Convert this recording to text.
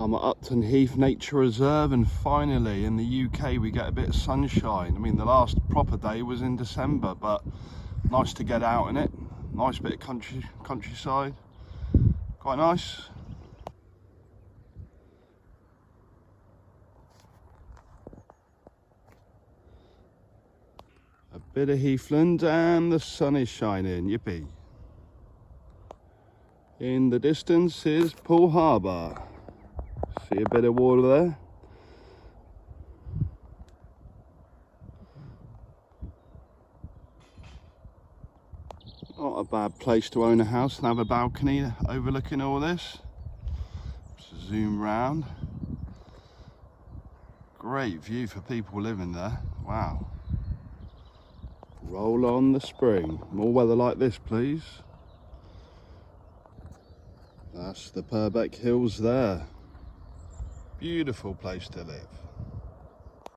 I'm at Upton Heath Nature Reserve, and finally in the UK we get a bit of sunshine. I mean, the last proper day was in December, but nice to get out in it. Nice bit of countryside, quite nice. A bit of heathland and the sun is shining, yippee. In the distance is Poole Harbour. See a bit of water there. Not a bad place to own a house and have a balcony overlooking all this. Just zoom round. Great view for people living there. Wow. Roll on the spring. More weather like this, please. That's the Purbeck Hills there. Beautiful place to live.